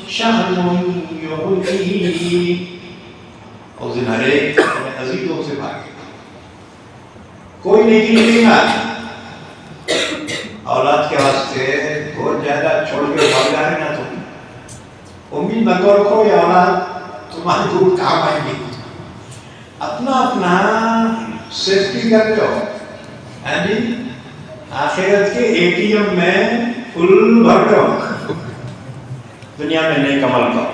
شهر يغني. اس دن ہر ایک اپنے عزیزوں سے بھاگے، کوئی نیکی نہیں دے گا. اولاد کے واسطے بہت زیادہ چھوڑ کے بھاگ جا رہے نا تم، امید نہ رکھو یہ اولاد تمہاری دور کام آئیں گی. اپنا اپنا سیفٹی کر لو. آخرت کے اے ٹی ایم میں فل بھر لو، دنیا میں نیک عمل کرو.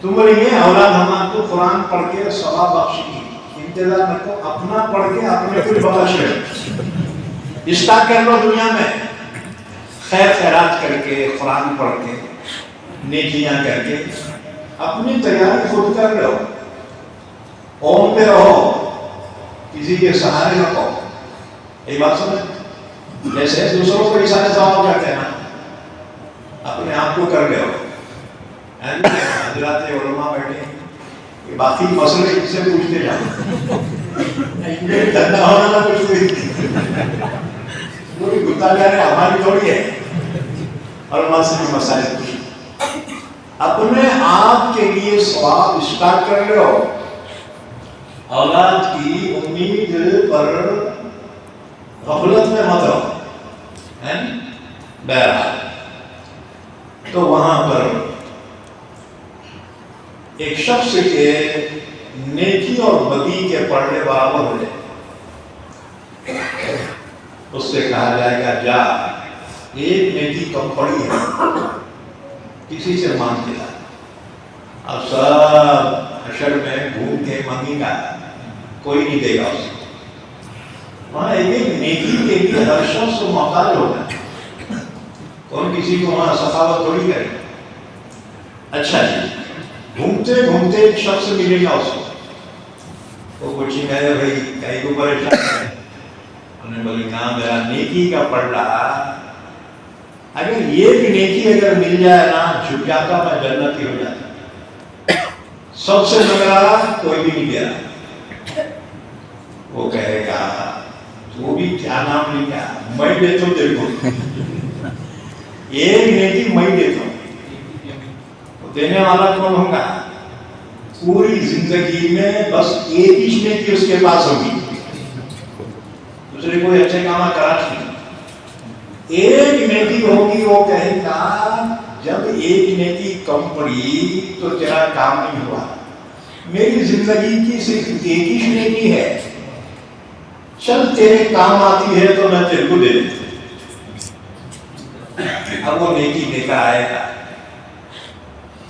تم بولیں گے اولاد ہمارے کو قرآن پڑھ کے ثواب بخشے گی، انتظار نہ کرو، اپنا پڑھ کے اپنے کو بخشے. اسٹارٹ کر لو دنیا میں خیر خیرات کر کے، قرآن پڑھ کے، نیکیاں کر کے اپنی تیاری خود کر لو. اوم پہ رہو، کسی کے سہارے رکھو. ایک بات سمجھ، جیسے دوسروں کو اشارے ثواب کرتے ہیں نا، اپنے آپ کو کر لو. حضرات علماء بیٹھے ہیں، باقی مسئلے ان سے پوچھتے جاؤ، دھندا ہونا نہ پوچھتے، پوری گتا جا رہے ہماری تھوڑی ہے. علماء سے بھی مسائل پوچھیں. اپنے آپ کے لیے ثواب اسٹارٹ کر لو. اولاد کی امید پر غفلت میں مت رہو. بہرحال تو وہاں پر ایک شخص کے نیکی اور بدی کے پڑھنے برابر ہو جائے، اس سے کہا جائے گا جا ایک نیکی کم پڑی ہے، کسی سے مانگ کے لا. اب سب حشر میں گھوم کے مانگے گا، کوئی نہیں دے گا اسے. وہاں ایک نیکی کے لیے ہر شخص کو محتاج ہوگا، کون کسی کو وہاں سخاوت تھوڑی کرے. اچھا جی، گھومتے گھومتے ایک شخص ملے گا اس کو، وہ پوچھیں گے بھائی کہیں کو پریشان ہے؟ انہوں نے بولی کہاں میرا نیکی کا پڑھ رہا، اگر یہ بھی نیکی اگر مل جائے نا جھک جاتا میں جنتی ہو جاتا. سب سے نگرا کوئی بھی نہیں دے رہا. وہ کہے گا تو بھی کیا نام لے گا، میں دیتا ہوں تیرے کو، ایک نیکی میں دیتا ہوں. دینے والا کون ہوگا؟ پوری زندگی میں بس ایک ہی نیکی اس کے پاس ہوگی، دوسرے کوئی اچھے کام کرا نہیں. ایک نیکی ہوگی، وہ کہے گا جب ایک نیکی کم پڑی تو تیرا کام نہیں ہوا، میری زندگی کی صرف ایک ہی نیکی ہے، چل تیرے کام آتی ہے تو میں تیرے کو دے دیتا. اب وہ نیکی لے کر آئے گا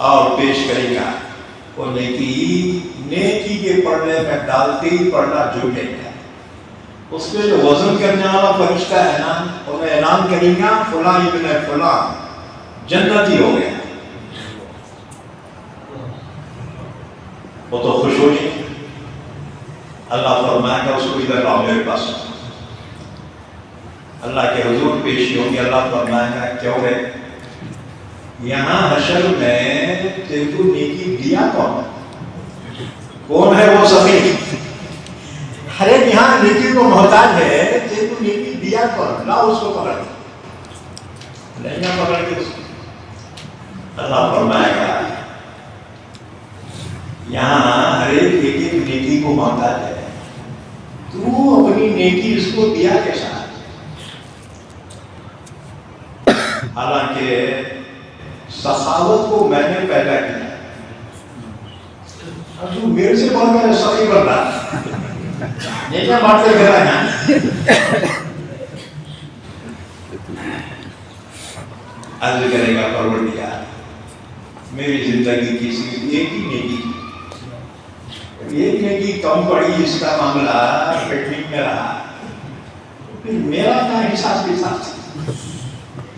اور پیش کرے گا. وہ نیکی کے پڑھنے میں ڈالتے ہی پڑھنا جو لے گا. اس پہ جو وزن کرنے والا فرشتہ ہے نا، انہیں اعلان کرے گا فلاں ابن فلاں جنتی ہو گیا. وہ تو خوش ہو جائے. اللہ فرمائے گا اس کو ادھر لاؤ میرے پاس. اللہ کے حضور پیشی ہوگی. اللہ فرمائے گا کیوں ہے یہاں حشر میں تیرے کو نیکی دیا کون ہے؟ وہ سخی. ہر ایک یہاں نیکی کو محتاج ہے، تیرے کو نیکی دیا کون؟ لا اس کو پکڑ نہیں پکڑ کے اس کو. اللہ فرمائے گا یہاں ہر ایک نیکی کو محتاج ہے، تو اپنی نیکی اس کو دیا کیسا؟ حالانکہ سخاوت کو میں نے پیدا کیا، اب تو میرے سے بڑھ کر سخی بن رہا نیکیاں بانٹتے پھر رہا ہے. عرض کرے گا پروردگار میری زندگی کی صرف ایک ہی نیکی، ایک نیکی کم پڑی، اس کا معاملہ پینڈنگ میں رہا، پھر میرا کیا حساب کتاب؟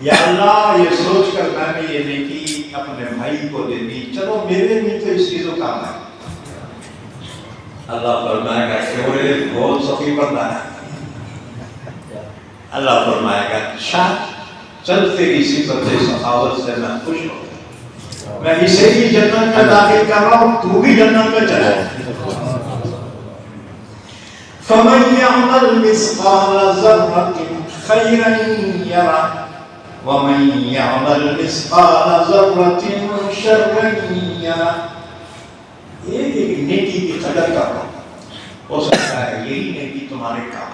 یا اللہ یہ سوچ کر میں نے یہ نیکی اپنے بھائی کو دے دی، چلو میرے بھی تو اس کی تو کام ہے. اللہ فرمائے گا کہ بہت سخی بندہ ہے. اللہ فرمائے گا اچھا چل تیری صفت سخاوت سے میں خوش ہوں، میں اسے بھی جنت میں داخل کر رہا ہوں، تو بھی جنت میں چلا. فَمَنْ يَعْمَلْ مِثْقَالَ ذَرَّةٍ خَيْرًا يَرَهُ. وَمَن يَعْمَلْ مِثْقَالَ ذَرَّةٍ شَرًّا يَرَهُ. ایک ایک نیکی کی قدر کرو، ہو سکتا ہے یہی نیکی تمہارے کام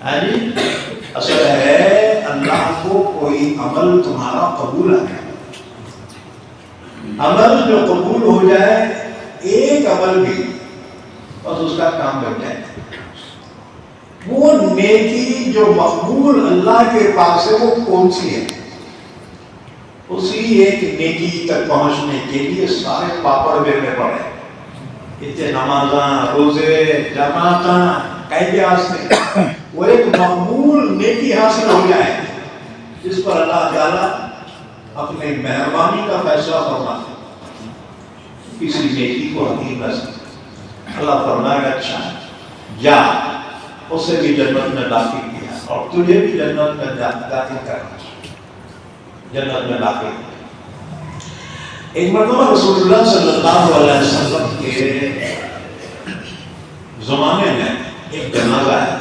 آئے. اصل ہے اللہ کو کوئی عمل تمہارا قبول آ جائے. عمل جو قبول ہو جائے، ایک عمل بھی اور اس کا کام بن جائے. وہ نیکی جو مقبول اللہ کے پاس ہے وہ کون سی ہے؟ اسی ایک نیکی تک پہنچنے کے لیے سارے پاپڑ بیلنے پڑے. اتنے نمازاں، روزے، جماعتاں قیدے حاصل، وہ ایک مقبول نیکی حاصل ہو جائے جس پر اللہ تعالیٰ اپنے مہربانی کا فیصلہ فرماتے. کسی نیکی کو حقیق نہ سکتے. اللہ فرمائے گا اچھا جا، اسے بھی جنت میں داخل کیا اور تجھے بھی جنت میں داخل کرنا، جنت میں داخل. ایک مرتبہ رسول اللہ صلی اللہ علیہ وسلم کے زمانے میں ایک جنازہ ہے.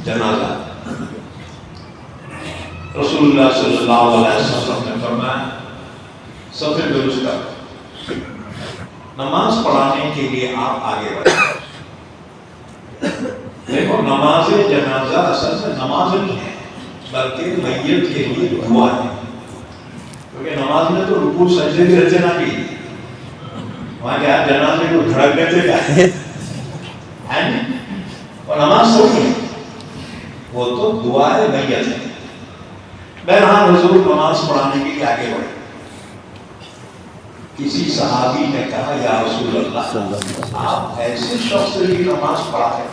جنازہ رسول اللہ صلی اللہ علیہ وسلم نے فرمایا صف درست کر، نماز پڑھانے کے لیے آپ آگے بڑھیں. دیکھو نماز جنازہ اصل سے نماز نہیں ہے بلکہ میت کے لیے دعا ہے. کیونکہ نماز میں تو رکوع سجدے بھی رچنا بھی ہے، وہاں کیا جنازے کو دھڑک دیتے کیا ہے اور نماز تو نہیں ہے، وہ تو دعا ہے میت ہے. بہرحال حضور نماز پڑھانے کے لیے آگے بڑھے. کسی صحابی نے کہا یا رسول اللہ آپ ایسے شخص کی نماز پڑھائے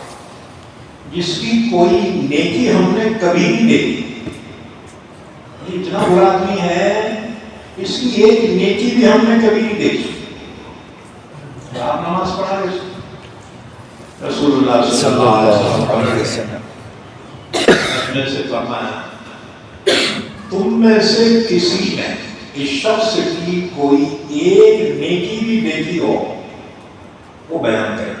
جس کی کوئی نیکی ہم نے کبھی نہیں دیکھی. یہ اتنا برا آدمی ہے، اس کی ایک نیکی بھی ہم نے کبھی نہیں دیکھی، آپ نماز پڑھا رہے. رسول اللہ صلی اللہ علیہ وسلم اپنے سے فرمایا تم میں سے کسی نے اس شخص کی کوئی ایک نیکی بھی دیکھی ہو وہ بیان کرے.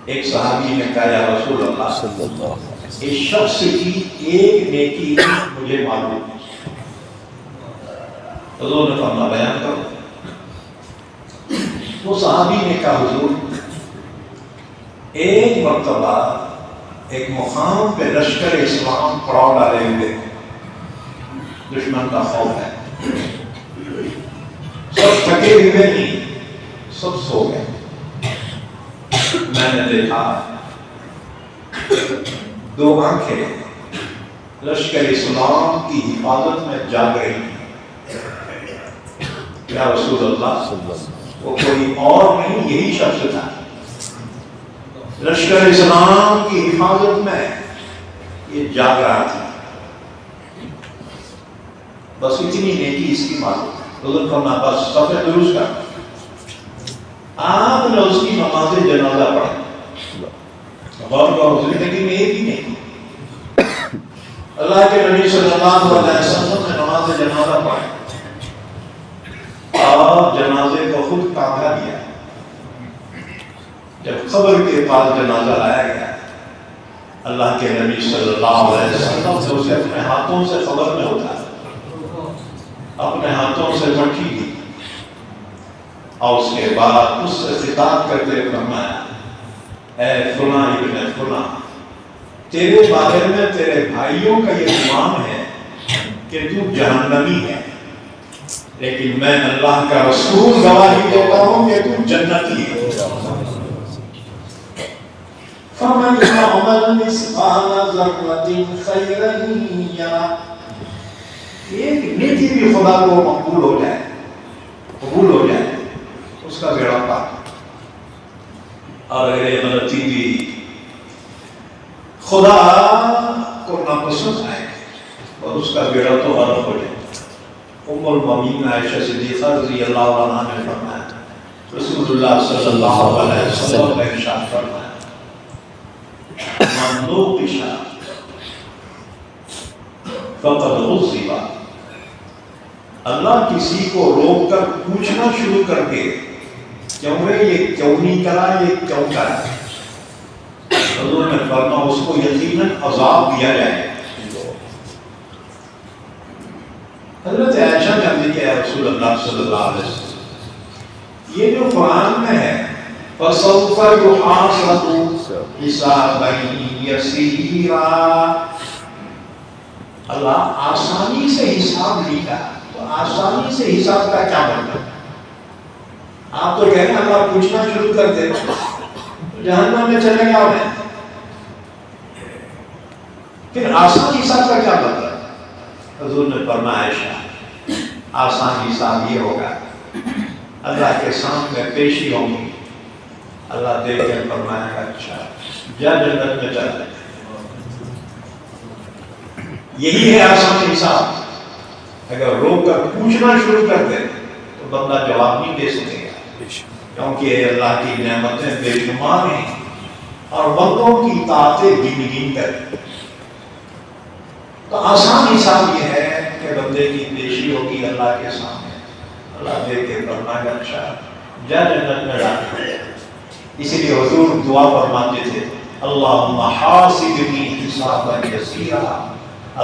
ایک صحابی نے کہا یا رسول اللہ اس شخص کی ایک نیکی مجھے معلوم ہے. حضور نے فرمایا بیان کرو. وہ صحابی نے کہا حضور ایک مرتبہ ایک مقام پہ لشکر اسلام پڑاؤ ڈالے ہوئے، دشمن کا خوف ہے، سب تھکے ہوئے نہیں، سب سو گئے. میں نے دیکھا دو آنکھیں لشکر اسلام کی حفاظت میں جاگ رہی ہیں. یا رسول اللہ وہ کوئی اور نہیں یہی شخص تھا، لشکر اسلام کی حفاظت میں یہ جاگ رہا تھا. بس اتنی نیکی اس کی معلوم. حضور فرمایا بس صف درست کر. آپ نے اس کی نماز جنازہ پڑھی. غور کرو زندگی میں ایک ہی نہیں. اللہ کے نبی صلی اللہ علیہ وسلم نے نماز جنازہ پڑھی اور جنازے کو خود کاندھا دیا. جب قبر کے پاس جنازہ لایا گیا اللہ کے نبی صلی اللہ علیہ وسلم سے اسے اپنے ہاتھوں سے قبر میں اٹھایا، اپنے ہاتھوں سے مٹھی دی اور اس کے بعد اس سے خطاب کرتے فرمایا اے فلاں ابن فلاں تیرے بارے میں تیرے بھائیوں کا یہ گمان ہے کہ تو جہنمی ہے، لیکن میں اللہ کا رسول گواہی دیتا ہوں کہ تو جنتی ہے. فَمَنْ يَعْمَلْ مِثْقَالَ ذَرَّةٍ خَيْرًا يَرَهُ. ایک نیکی بھی خدا کو مقبول ہو جائے، قبول ہو جائے، اس کا بیڑا پاک. اور اگر یہ غلطی بھی خدا کو ناپسند آئے اور اس کا بیڑا تو غلط ہو جائے. ام المؤمنین عائشہ صدیقہ رضی اللہ عنہا نے فرمایا رسول اللہ صلی اللہ علیہ وسلم نے ارشاد فرمایا من نوقش فقد غضب. اللہ کسی کو روک کر پوچھنا شروع کر دے کیوں ہے یہ کیوں نہیں کرا، یہ کیوں کرا، حضور نے فرمایا اس کو یقیناً عذاب دیا جائے. حضرت عائشہ کہتی کہ رسول اللہ صلی اللہ علیہ وسلم یہ جو قرآن میں ہے فَسَوْفَ يُحَاسَبُ حِسَابًا يَسِيرًا، اللہ آسانی سے حساب لکھا، تو آسانی سے حساب کا کیا مطلب؟ آپ تو کہتے ہیں اللہ پوچھنا شروع کر دے جہنم میں چلے گا میں، پھر آسان حساب کا کیا مطلب؟ حضور نے فرمایا عائشہ آسان حساب یہ ہوگا اللہ کے سامنے پیشی ہوگی، اللہ دیکھ کر فرمایا گا اچھا جا جنت میں چل، یہی ہے آسان حساب۔ اگر روک کر پوچھنا شروع کر دے تو بندہ جواب نہیں دے سکے گا، کیونکہ اللہ کی نعمتیں بے شمار ہیں اور بندوں کی طاقتیں گن گن کر، تو آسان حساب یہ ہے کہ بندے کی پیشی ہوگی اللہ کے سامنے، اللہ دیکھ کے فرمائے گا اچھا جا جنت میں ڈال۔ اسی لیے حضور دعا فرماتے تھے اللہم حاسبنی حسابا یسیرا،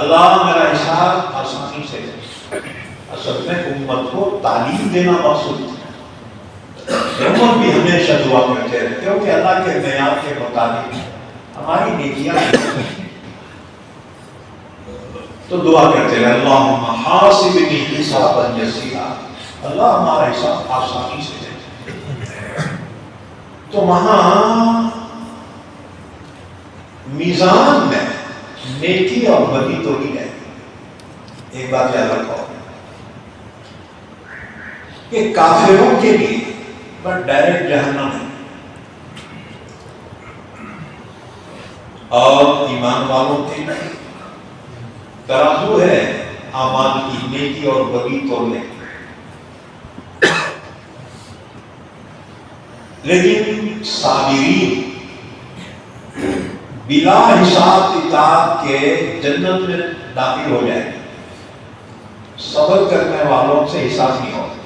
اللہ میرا حساب آسانی سے دے۔ اصل میں امت کو تعلیم دینا مقصود ہے، امت بھی ہمیشہ دعا کرتے رہے کیونکہ اللہ کے معیار کے مطابق ہماری نیکیاں تو دعا کرتے رہے اللہم حاسبنی حسابا یسیرا، اللہ ہمارا حساب آسانی سے دے۔ تو وہاں میزان میں نیکی اور بدی تو نہیں ہے۔ ایک بات یاد رکھو کہ کافروں کے لیے بس ڈائریکٹ جہنم ہے، اور ایمان والوں کے لیے ترازو ہے اعمال کی، نیکی اور بدی تولنے۔ لیکن صابرین بلا حساب کتاب کے جنت میں داخل ہو جائے، صبر کرنے والوں سے حساب نہیں ہوگا۔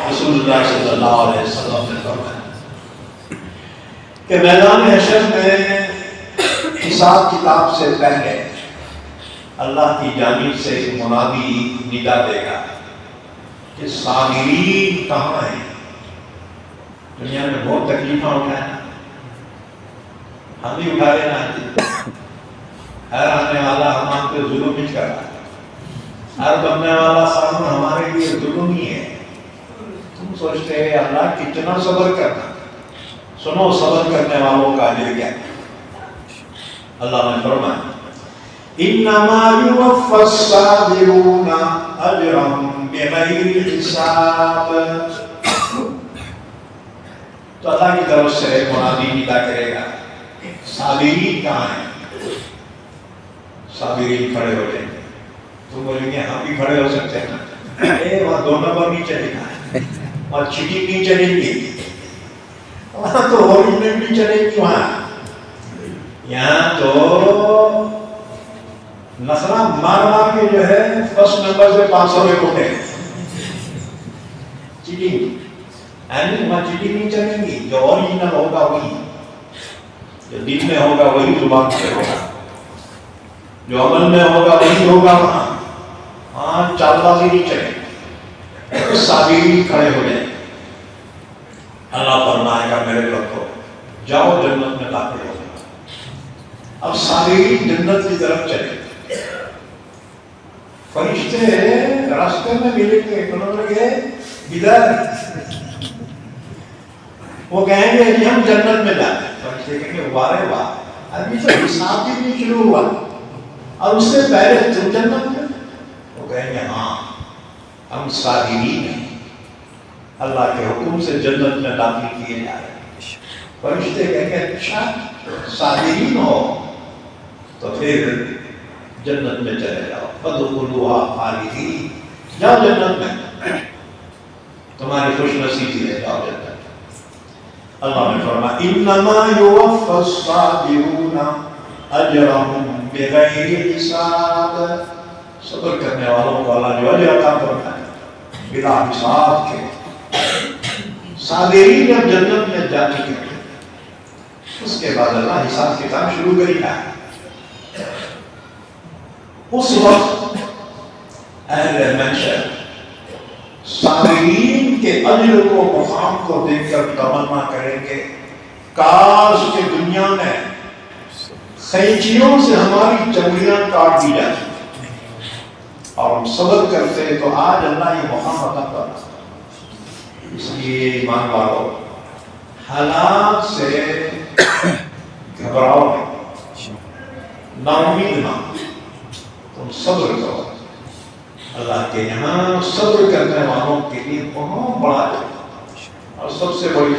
رسول اللہ صلی اللہ علیہ وسلم نے فرمایا کہ میدان حشر میں حساب کتاب سے پہلے اللہ کی جانب سے ایک منادی ندا دے گا کہ صابرین کہاں ہیں؟ دنیا میں بہت تکلیفیں اٹھائیں، ہم بھی اٹھا لینا، ہر آنے والا ہم پہ ظلم نہیں کر رہا، ہر بننے والا قانون ہمارے لیے ظلم ہی ہے۔ تم سوچتے ہیں اللہ کتنا صبر کرنا، سنو صبر کرنے والوں کا اجر کیا ہے۔ اللہ نے فرمایا انما یوفی الصابرون اجرهم بغیر حساب، تو اللہ کی طرف سے منادی ندا کرے گا صابرین کہاں ہیں؟ صابرین کھڑے ہو جائیں گے، تم بولیں گے ہم بھی کھڑے ہو سکتے ہیں، وہاں 2 نمبر نہیں چلے گا، اور چیٹنگ نہیں چلے گی، وہاں تو ہورنگ نہیں چلے گی، وہاں یہاں تو نسلہ مار مار کے جو ہے فرسٹ نمبر سے 500 میں کوٹے چیٹنگ، وہاں چیٹنگ نہیں چلیں گی، جو اوریجنل ہوگا وہی، جو دل میں ہوگا وہی زبان سے ہوگا، جو عمل میں ہوگا وہی ہوگا، وہاں چال بازی نہیں چلے۔ صابرین کھڑے ہو جائیں، اللہ فرمائے گا میرے لوگوں جاؤ جنت میں داخل ہو۔ اب صابرین جنت کی طرف چلے، فرشتے راستے میں ملیں گے، انہوں نے ادھر وہ کہیں گے کہ ہم جنت میں جاتے ہیں، فرشتے کہیں گے واہ واہ ابھی تو حساب بھی نہیں شروع ہوا اور اس سے پہلے تم جنت میں، وہ کہیں گے ہاں ہم صابرین ہیں، اللہ کے حکم سے جنت میں داخل کیے جا رہے ہیں۔ فرشتے کہیں گے اچھا صابرین ہو تو پھر جنت میں چلے جاؤ، فادخلوها خالدین، جاؤ جنت میں، تمہاری خوش نصیبی ہے، جاؤ جنت۔ اللہ نے فرمایا انما یوفی الصابرون اجرهم بغیر حساب، صبر کرنے والوں کو اللہ جو اجر عطا فرمائے بلا حساب کے۔ صابرین جب جنت میں جا چکے اس کے بعد اللہ حساب کتاب شروع کرے گا۔ اس وقت اہل محشر صابرین کے اجر کو مقام کو دیکھ کر تمنا کریں گے کاش کہ دنیا میں خینچیوں سے ہماری چمڑیاں کاٹ دی جاتی اور ہم صبر کرتے تو آج اللہ یہ مقام عطا کرتا۔ اس لیے ایمان والو حالات سے گھبراؤ نہیں، نا امید نہ، تم صبر کرو۔ اللہ کے یہاں صبر کرنے والوں کے لیے بہت بڑا ہے، اور سب سے بڑی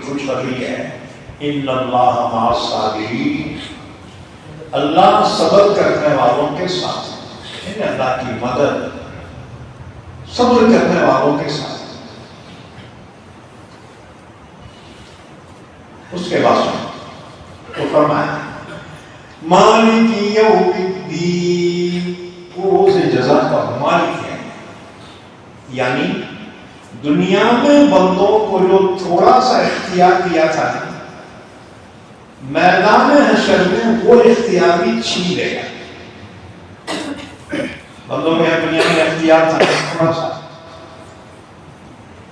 خوشخبری ہے ان اللہ مع الصابرین، اللہ صبر کرنے والوں کے ساتھ ہے، یعنی اللہ کی مدد صبر کرنے والوں کے ساتھ۔ اس کے بعد تو فرمایا مالک یوم الدین، روز جزا کا مالک ہے، یعنی دنیا میں بندوں کو جو تھوڑا سا اختیار دیا تھا میدان حشر میں وہ اختیار بھی چھین لے گا۔ بندوں میں دنیا میں اختیار تھا تھوڑا سا،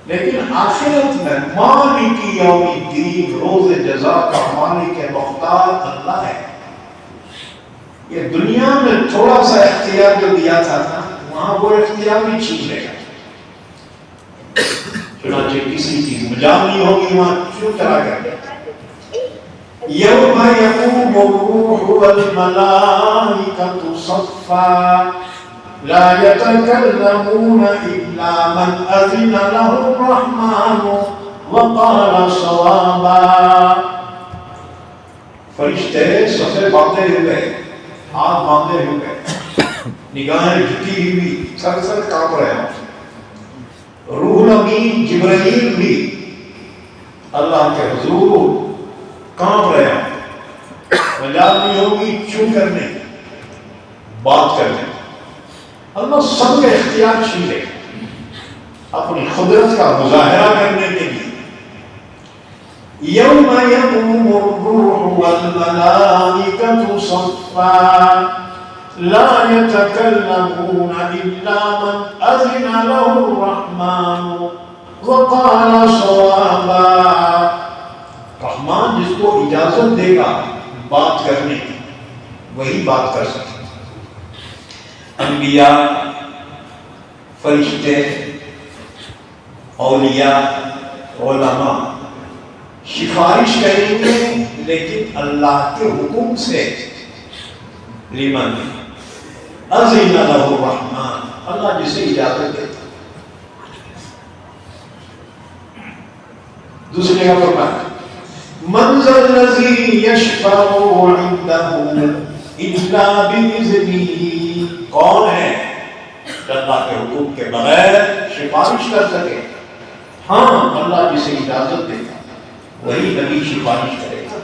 لیکن آخرت میں مالک یوم الدین، روز جزا کا مالک ہے، مختار اللہ ہے۔ یہ دنیا میں تھوڑا سا اختیار جو دیا تھا وہاں وہ اختیار بھی چھین لے گا۔ چنانچہ کسی کی مجاملی ہوگی وہاں کیوں چلا گیا یوم یقوم الروح والملائکۃ صفا لا يتكلمون الا من اذن له الرحمن وقال صوابا۔ فرشتے صفے باندھے ہوئے، ہاتھ باندھے ہوئے، نگاہیں جھکی ہوئی، سر سر کانپ رہے ہیں۔ روح الامین جبرائیل بھی اللہ کے حضور کانپ رہے ہیں، مجال نہیں ہوگی چوں کرنے بات کرنے۔ اللہ سب کے اختیار چھین لے اپنی قدرت کا مظاہرہ کرنے کے لیے۔ یوم یقوم الروح والملائکۃ صفا لا يتكلمون الا من اذن له الرحمن وقال صوابا۔ رحمان جس کو اجازت دے گا بات کرنے کی وہی بات کر سکتے۔ انبیاء، فرشتے، اولیاء، علماء سفارش کریں گے لیکن اللہ کے حکم سے۔ لمن اذن له الرحمن، اللہ جسے اجازت دیتا۔ دوسری جگہ فرمایا من ذا الذی یشفع عنده الا باذنہ، کون ہے جو اللہ کے حکم کے بغیر سفارش کر سکے؟ ہاں اللہ جسے اجازت دیتا وہی نبی سفارش کرے گا،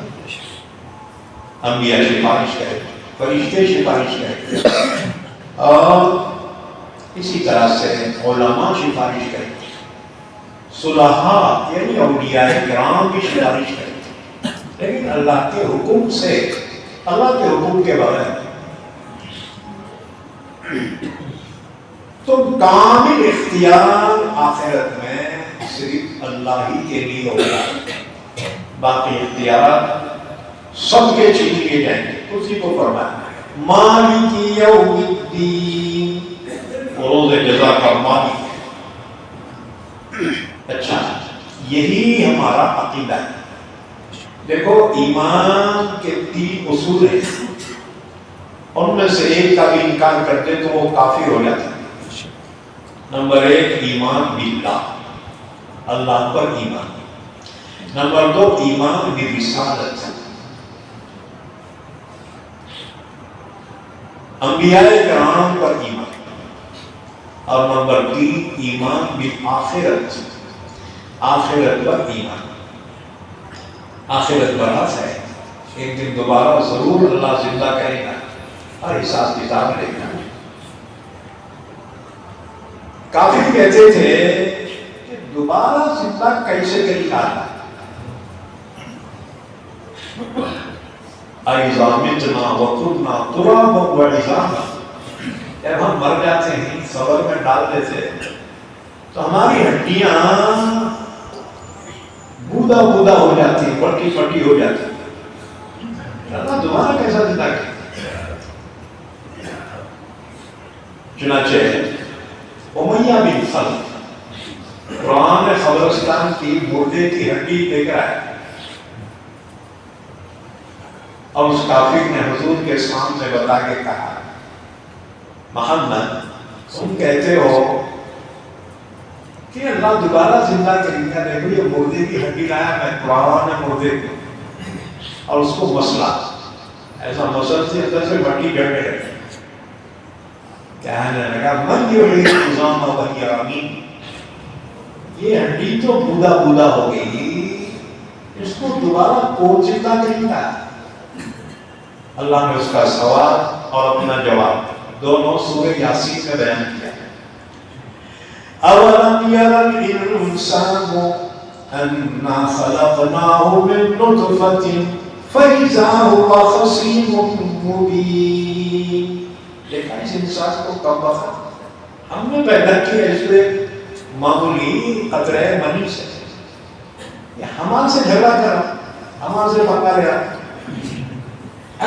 انبیاء سفارش کرے گا، فرشتے سفارش کرے گا، اور اسی طرح سے علماء سفارش کرے گا، صلحاء یعنی اولیاء کرام بھی سفارش کرے گا، لیکن اللہ کے حکم سے، اللہ کے حکم کے بغیر۔ تو کامل اختیار آخرت میں صرف اللہ ہی کے لیے ہوگا، باقی اختیارات سب کے چھین لیے جائیں گے۔ اسی کو فرمایا مالک یوم الدین، روز جزا کا مالک ہے۔ اچھا، یہی ہمارا عقیدہ ہے۔ دیکھو ایمان کے 3 اصول ہیں، ان میں سے ایک کا بھی انکار کرتے تو وہ کافر ہو جاتا ہے۔ نمبر 1 ایمان باللہ، اللہ پر ایمان۔ نمبر 2 ایمان برسالت، انبیاء کرام پر ایمان۔ اور نمبر 3 ایمان بالآخرت، آخرت پر ایمان۔ آخرت پر آس ہے، ایک دن دوبارہ ضرور اللہ زندہ کرے گا اور حساب کتاب لے گا۔ کافر کہتے تھے کہ دوبارہ زندہ کیسے کرے گا؟ اَإِذَا مِتْنَا وَكُنَّا تُرَابًا وَعِظَامًا، جب ہم مر جاتے ہیں قبر میں ڈال دیتے تو ہماری ہڈیاں بودا بودا ہو جاتی ہیں، پٹی پٹی ہو جاتی ہے، اللہ دوبارہ کیسا زندہ کرے؟ چنانچہ امیہ بن خلف قرآن قبرستان کی مردے کی ہڈی دیکھ رہا ہے، اور اس کافر نے حضور کے سامنے بتا کے کہا محمد تم کہتے ہو کہ اللہ دوبارہ زندہ کرے گا، دیکھو یہ مردے کی ہڈی لایا میں، قرآن نے مردے کو، اور اس کو مسئلہ ایسا مسل سے اندر سے مٹی گڑ کے رکھے، کہنے لگا من یحیی العظام وہی رمیم، یہ ہڈی تو بودا بودا ہو گئی، اس کو دوبارہ کون زندہ کرے گا؟ اللہ نے اس کا سوال اور اپنا جواب دونوں سورہ یاسین میں بیان کیا۔ اولم یر الانسان انا خلقناہ من نطفۃ فاذا هو خصیم مبین، دیکھا اس انسان کو کب وقت ہم نے پیدا کیا اس سے معمولی قطرہ منی سے، یہ ہمارے سے جھگڑا کرا، ہمارے سے پکا رہا۔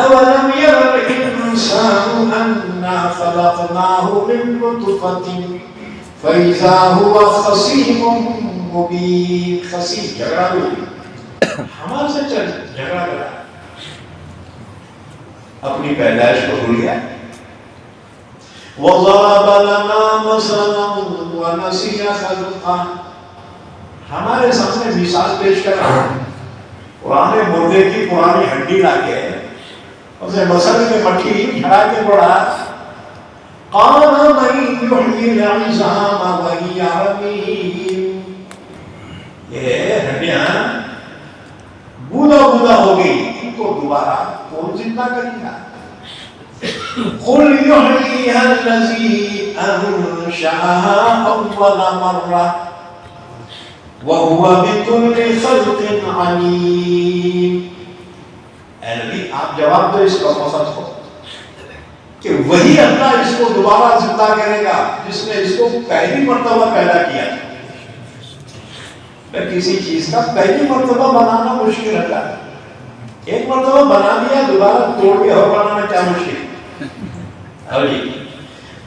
اولم یر الانسان انا خلقناہ من نطفۃ فاذا هو خصیم مبین، خصیم جھگڑا ہوئی، ہمارے سے جھگڑا کرا، اپنی پیدائش کو بھول گیا۔ وَضَرَبَ لَنَا مَثَلًا وَنَسِيَ خَلْقَهُ، ہمارے سامنے مثال پیش کر رہا ہے، پرانے مردے کی پرانی ہڈی لا کے اسے مثل میں مٹی جھڑا کے بڑھا، قَالَ مَن يُحْيِي الْعِظَامَ وَهِيَ رَمِيمٌ، یہ ہڈیاں بودا بودا ہو گئی، ان کو دوبارہ کون زندہ کرے گا؟ قل یحییہا الذی انشأہا اول مرہ وہو بکل خلق علیم۔ اے نبی آپ جواب دو اس قوم کو کہ وہی اللہ اس کو دوبارہ زندہ کرے گا جس نے اس کو پہلی مرتبہ پیدا کیا۔ کسی چیز کا پہلی مرتبہ بنانا مشکل ہے، ایک مرتبہ بنا دیا دوبارہ توڑ کے اور بنانا کیا مشکل؟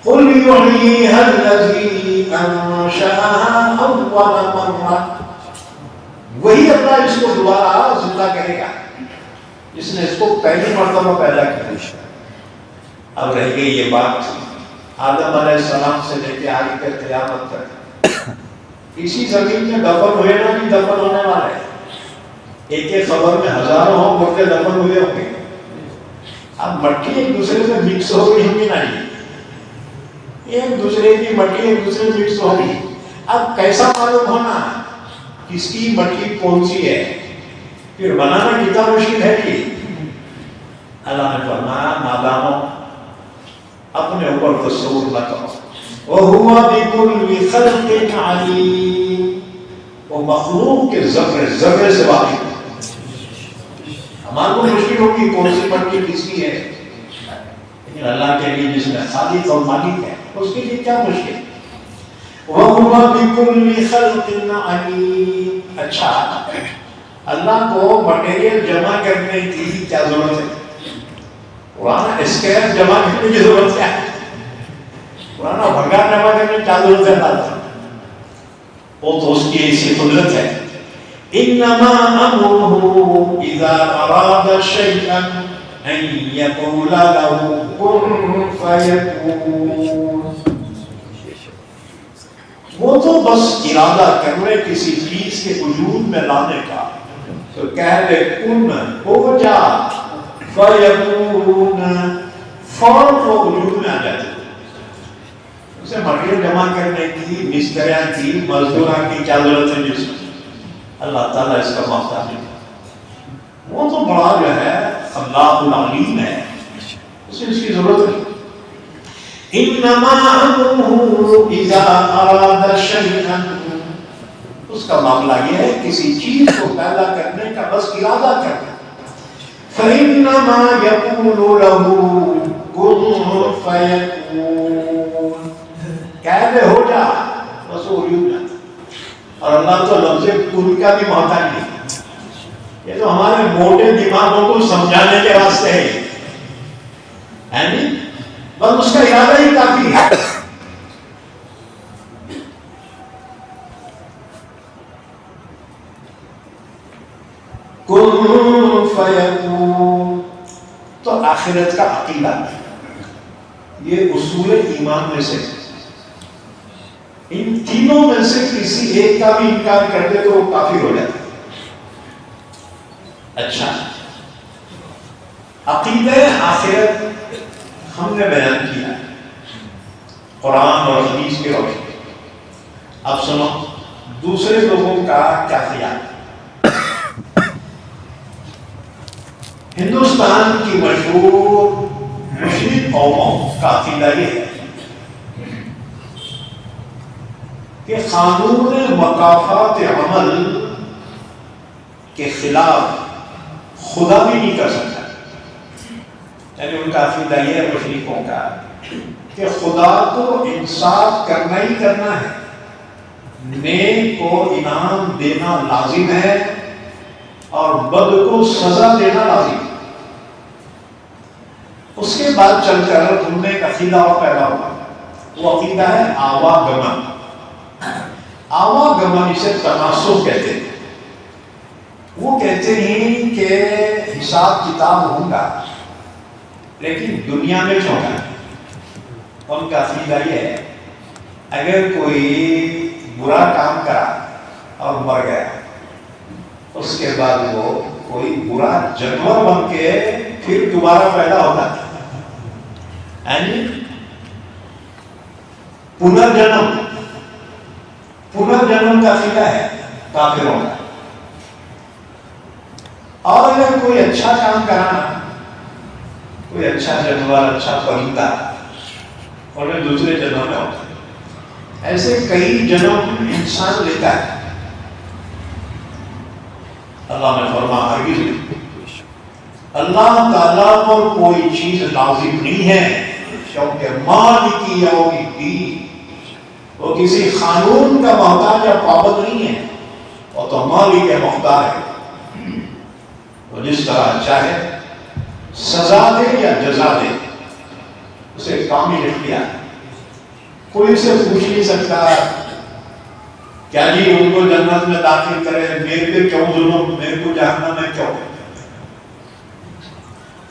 قل یحییہا الذی انشأہا اول مرہ، وہی اللہ اس کو دوبارہ زندہ کرے گا جس نے اس کو پہلی مرتبہ پیدا کیا۔ اب رہ گئی یہ بات آدم علیہ السلام سے لے کے آگے کے قیامت تک، اسی زمین میں دفن ہوئے نا بھی دفن ہونے والے، ایک ایک قبر میں ہزاروں مردے دفن ہوئے ہوں گے، اب مٹی ایک دوسرے سے مکس ہو گئی ہوں گی نہیں، ایک دوسرے کی مٹی ایک دوسرے سے مکس ہو گئی، اب کیسا معلوم ہونا کس کی مٹی کون سی ہے؟ پھر بنانا کتنا مشکل ہے کہ اللہ نے فرمایا نادانوں اپنے اوپر تصور نہ کرو، وَهُوَ بِكُلِّ خَلْقٍ عَلِيمٌ، وہ مخلوق کے ذرے ذرے سے واقف ہے، ہمارے کو مشکل ہوگی کون سی مٹی کس کی ہے، لیکن اللہ کے لیے جس میں خالق اور مالک ہے اس کے لیے کیا مشکل؟ وَهُوَ بِكُلِّ خَلْقٍ عَلِيمٌ۔ اچھا اللہ کو مٹیریل جمع کرنے کی کیا ضرورت ہے؟ پرانا اسکیل جمع کرنے کی ضرورت کیا ہے؟ پرانا بھنگار جمع کرنے کی کیا ضرورت ہے اللہ؟ وہ تو اس کی ایسی قدرت ہے، انما امرہ اذا اراد شیئا ان یقول له کن فیکون، وہ تو بس ارادہ کرنے کسی چیز کے وجود میں لانے کا، تو کہہ دے کن ہو جا فیکون، فوراً وہ وجود میں آ جاتے۔ اسے مٹیریل جمع کرنے کی، مستریاں کی، مزدوراں کی کیا ضرورت ہے جس میں؟ اللہ تعالیٰ اس کا محتاج ہے، وہ تو بڑا جو ہے خلاق العلیم ہے، اسے اس کی ضرورت نہیں۔ انما امرہ اذا اراد شیئا، اس کا معاملہ یہ ہے کسی چیز کو پیدا کرنے کا بس ارادہ کرنا، فإنما يقول له كن فيكون، پہلے ہو جا، بس وہ ہو جاتا. اور اللہ تو لفظ کن کا بھی محتاج نہیں. یہ تو ہمارے موٹے دماغوں کو سمجھانے کے واسطے ہے، یعنی بس اس کا ارادہ ہی کافی ہے. کن فیکون، تو آخرت کا عقیدہ یہ اصول ایمان میں سے، ان تینوں میں سے کسی ایک کا بھی انکار کر دے تو وہ کافر ہو جاتا. اچھا، عقیدہ آخرت ہم نے بیان کیا قرآن اور حدیث کے روشنی. اب سنو دوسرے لوگوں کا کیا خیال. ہندوستان کی مشہور مشرک قوموں کا عقیدہ یہ ہے کہ قانون مکافات عمل کے خلاف خدا بھی نہیں کر سکتا. یعنی ان کا عقیدہ یہ ہے مشرکوں کا کہ خدا کو انصاف کرنا ہی کرنا ہے، نیک کو انعام دینا لازم ہے اور بد کو سزا دینا لازم ہے. اس کے بعد چل کر ان میں ایک عقیدہ اور پیدا ہوا، وہ عقیدہ ہے آواگمن. آواگمن اسے تناسخ کہتے ہیں. وہ کہتے ہیں کہ حساب کتاب ہوگا لیکن دنیا میں کیوں گا. ان کا عقیدہ یہ ہے اگر کوئی برا کام کرا اور مر گیا، اس کے بعد وہ کوئی برا جانور بن کے پھر دوبارہ پیدا ہوتا ہے، یعنی پنرجنم کا عقیدہ ہے کافروں کا. اور اگر کوئی اچھا کام کرانا، کوئی اچھا جانور، اچھا پرندہ اور دوسرے جنم میں ہوتا ہے. ایسے کئی جنم انسان لیتا ہے. اللہ نے فرمایا ہرگز نہیں، اللہ تعالیٰ پر کوئی چیز لازم نہیں ہے کیونکہ مالک یوم الدین، وہ کسی قانون کا محتاج یا پابند نہیں ہے، وہ تو مالک مختار ہے. وہ جس طرح چاہے سزا دے یا جزا دے، اسے کامل اختیار. کوئی سے پوچھ نہیں سکتا کیا جی ان کو جنت میں داخل کرے، میرے پہ کیوں ظلم، میرے کو جہنم میں کیوں.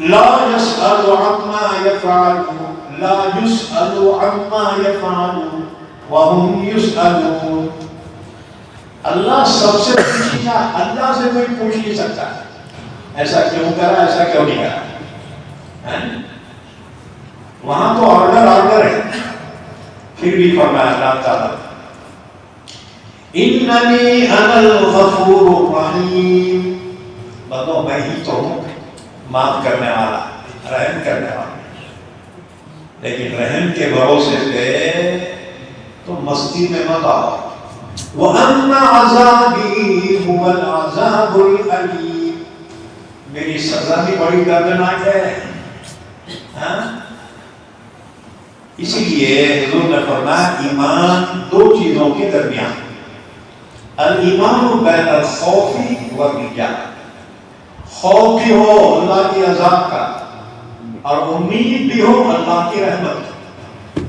لا يسأل عما يفعل لا يسأل عما يفعل وهم يسألون. اللہ سب سے پوچھے گا، اللہ سے کوئی پوچھ نہیں سکتا ایسا کیوں کرا، ایسا کیوں نہیں کرا. وہاں تو آرڈر ہے. پھر بھی فرمایا اللہ تعالیٰ اننی انا الغفور الرحیم، بندو میں ہی تو ہوں معاف کرنے والا، رحم کرنے والا. لیکن رحم کے بھروسے پہ تو مستی میں مت آؤ. وَأَنَّ عَذَابِي هُوَ الْعَذَابُ الْأَلِيمُ، میری سزا بھی بڑی دردناک ہے. اسی لیے حضور نے فرمایا ایمان دو چیزوں کے درمیان، الایمان بین الخوف والرجاء. خوف بھی ہو اللہ کی عذاب کا اور امید بھی ہو اللہ کی رحمت کی.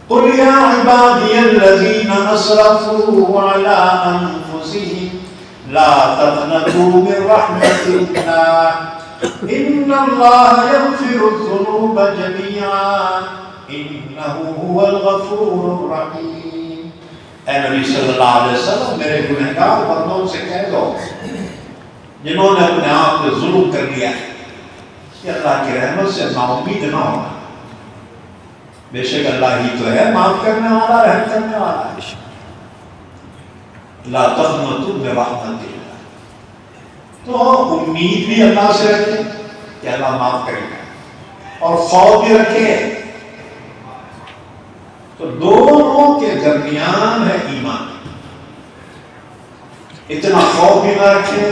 قل یا عبادی الذین اسرفوا علی انفسهم لا تقنطوا من رحمت اللہ ان اللہ یغفر الذنوب جميعا انہ هو الغفور الرحیم. اے نبی صلی اللہ علیہ وسلم میرے گنہگار بندوں سے کہہ دو جنہوں نے اپنے آپ پہ ظلم کر لیا کہ اللہ کی رحمت سے نا امید نہ ہونا. بے شک اللہ ہی تو ہے معاف کرنے والا، رحم کرنے والا. لا تقنطوا من رحمت اللہ، تو امید بھی اللہ سے رکھے کہ اللہ معاف کرے گا اور خوف بھی رکھے. تو دونوں کے درمیان ہے ایمان. اتنا خوف بھی نہ رکھے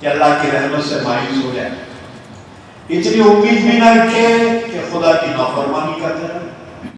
کہ اللہ کی رحمت سے مایوس ہو جائے، اتنی امید بھی نہ رکھے کہ خدا کی نافرمانی کرتے رہے.